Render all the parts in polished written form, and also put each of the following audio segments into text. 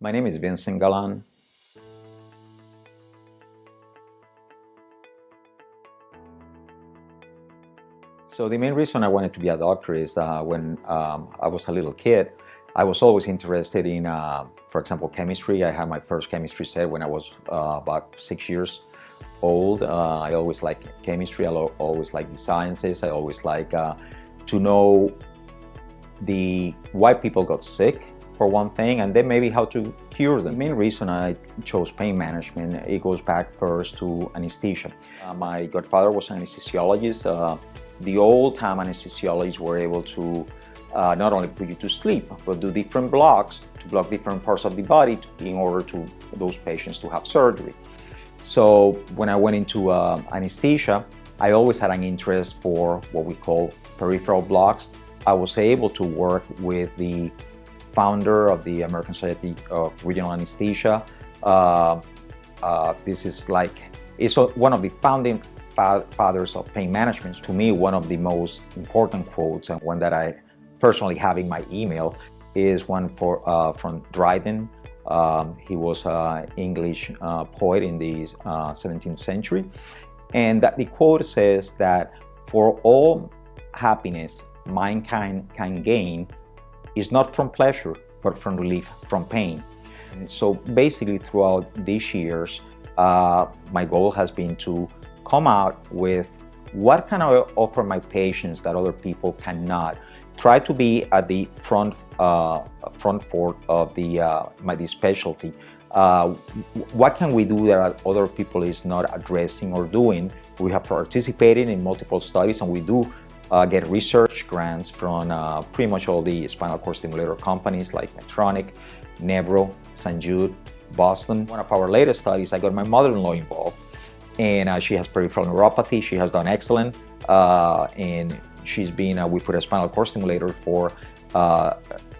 My name is Vincent Galan. So the main reason I wanted to be a doctor is when I was a little kid, I was always interested in, for example, chemistry. I had my first chemistry set when I was about 6 years old. I always liked chemistry. I always liked the sciences. I always like to know why people got sick, for one thing, and then maybe how to cure them. The main reason I chose pain management, it goes back first to anesthesia. My godfather was an anesthesiologist. The old-time anesthesiologists were able to not only put you to sleep, but do different blocks to block different parts of the body in order to those patients to have surgery. So when I went into anesthesia, I always had an interest for what we call peripheral blocks. I was able to work with the founder of the American Society of Regional Anesthesia. This is one of the founding fathers of pain management. To me, one of the most important quotes, and one that I personally have in my email, is one from Dryden. He was an English poet in the 17th century. And that the quote says that for all happiness mankind can gain is not from pleasure, but from relief from pain. And so basically throughout these years, my goal has been to come out with what can I offer my patients that other people cannot. Try to be at the front fork of my specialty. What can we do that other people is not addressing or doing? We have participated in multiple studies, and we do get research grants from pretty much all the spinal cord stimulator companies like Medtronic, Nevro, St. Jude, Boston. One of our latest studies, I got my mother-in-law involved, and she has peripheral neuropathy. She has done excellent, and she's been, we put a spinal cord stimulator for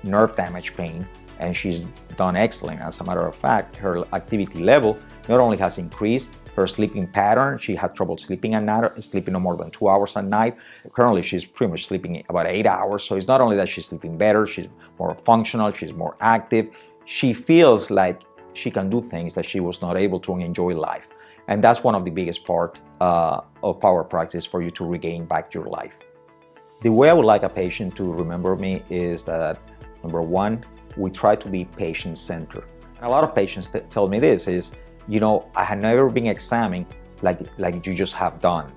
nerve damage pain, and she's done excellent. As a matter of fact, her activity level not only has increased, her sleeping pattern, she had trouble sleeping at night, sleeping no more than 2 hours at night. Currently, she's pretty much sleeping about 8 hours. So it's not only that she's sleeping better, she's more functional, she's more active. She feels like she can do things that she was not able to and enjoy life. And that's one of the biggest part of our practice for you to regain back your life. The way I would like a patient to remember me is that, number one, we try to be patient-centered. A lot of patients tell me this is, you know, I had never been examined like you just have done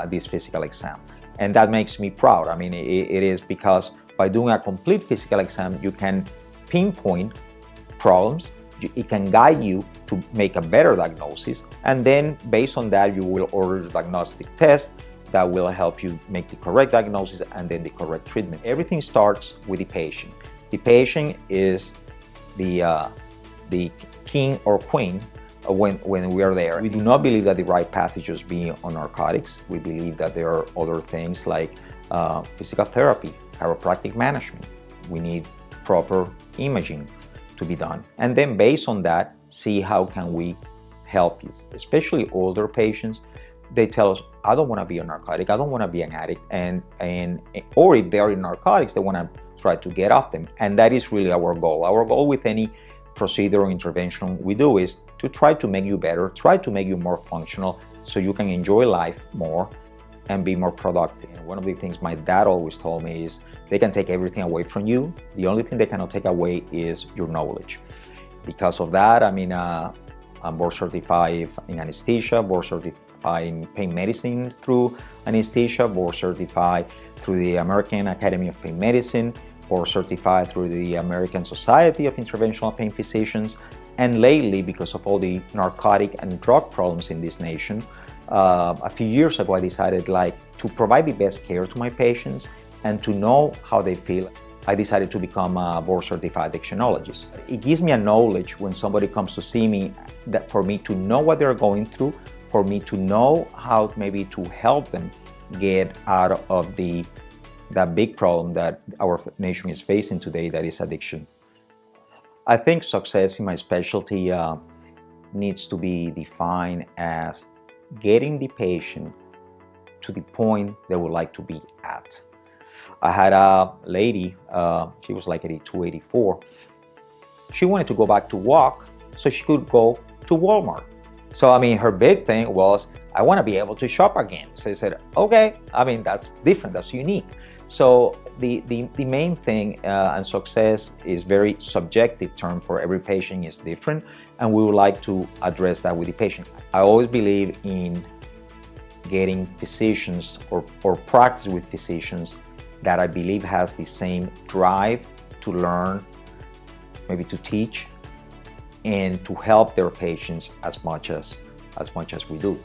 this physical exam. And that makes me proud. I mean, it is because by doing a complete physical exam, you can pinpoint problems. It can guide you to make a better diagnosis. And then based on that, you will order the diagnostic test that will help you make the correct diagnosis and then the correct treatment. Everything starts with the patient. The patient is the king or queen when we are there. We do not believe that the right path is just being on narcotics. We believe that there are other things like physical therapy, chiropractic management. We need proper imaging to be done. And then based on that, see how can we help you. Especially older patients, they tell us, I don't want to be a narcotic, I don't want to be an addict, or if they are in narcotics, they want to try to get off them. And that is really our goal. Our goal with any procedure or intervention we do is to try to make you better, try to make you more functional so you can enjoy life more and be more productive. And one of the things my dad always told me is they can take everything away from you. The only thing they cannot take away is your knowledge. Because of that, I mean, I'm board certified in anesthesia, board certified in pain medicine through anesthesia, board certified through the American Academy of Pain Medicine, board certified through the American Society of Interventional Pain Physicians. And lately, because of all the narcotic and drug problems in this nation, a few years ago I decided to provide the best care to my patients and to know how they feel. I decided to become a board certified addictionologist. It gives me a knowledge when somebody comes to see me, that for me to know what they're going through, for me to know how maybe to help them get out of that big problem that our nation is facing today, that is addiction. I think success in my specialty needs to be defined as getting the patient to the point they would like to be at. I had a lady, she was like 82, 84. She wanted to go back to walk so she could go to Walmart. So, I mean, her big thing was, I want to be able to shop again. So I said, okay, I mean, that's different, that's unique. So the main thing, and success is very subjective term for every patient, is different, and we would like to address that with the patient. I always believe in getting physicians or practice with physicians that I believe has the same drive to learn, maybe to teach, and to help their patients as much as we do.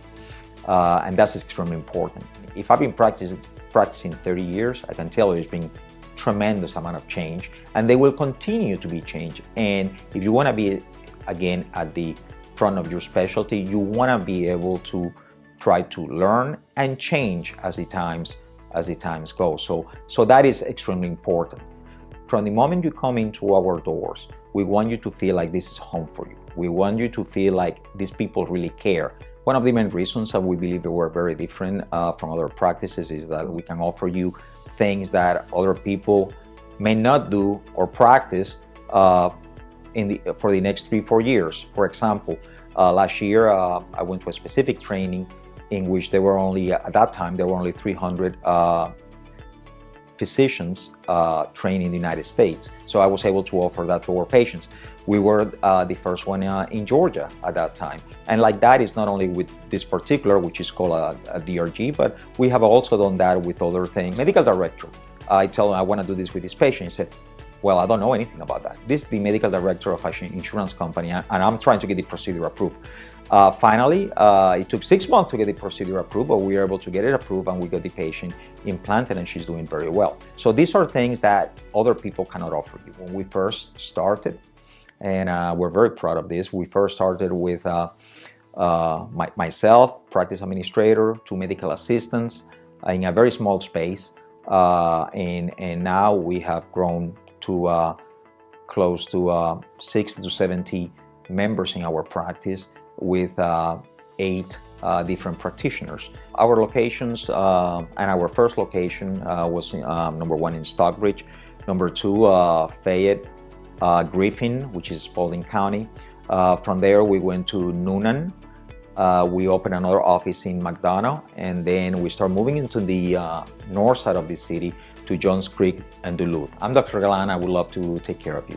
And that's extremely important. If I've been practicing 30 years, I can tell you there's been tremendous amount of change, and they will continue to be changed. And if you want to be, again, at the front of your specialty, you want to be able to try to learn and change as the times go. So that is extremely important. From the moment you come into our doors, we want you to feel like this is home for you. We want you to feel like these people really care. One of the main reasons that we believe that we're very different from other practices is that we can offer you things that other people may not do or practice for the next 3-4 years. For example, last year I went to a specific training in which there were only, at that time, there were only 300 physicians trained in the United States. So I was able to offer that to our patients. We were the first one in Georgia at that time. And like that is not only with this particular, which is called a DRG, but we have also done that with other things. Medical director, I tell him I want to do this with this patient. He said, well, I don't know anything about that. This is the medical director of an insurance company, and I'm trying to get the procedure approved. Finally, it took 6 months to get the procedure approved, but we were able to get it approved, and we got the patient implanted, and she's doing very well. So these are things that other people cannot offer you. When we first started, and we're very proud of this, we first started with myself, practice administrator, 2 medical assistants in a very small space, and now we have grown to close to 60 to 70 members in our practice, with 8 different practitioners. Our locations, and our first location was number 1 in Stockbridge, number 2 Fayette, Griffin, which is Spalding County. From there we went to Noonan. We opened another office in McDonough, and then we started moving into the north side of the city to Johns Creek and Duluth. I'm Dr. Galan. I would love to take care of you.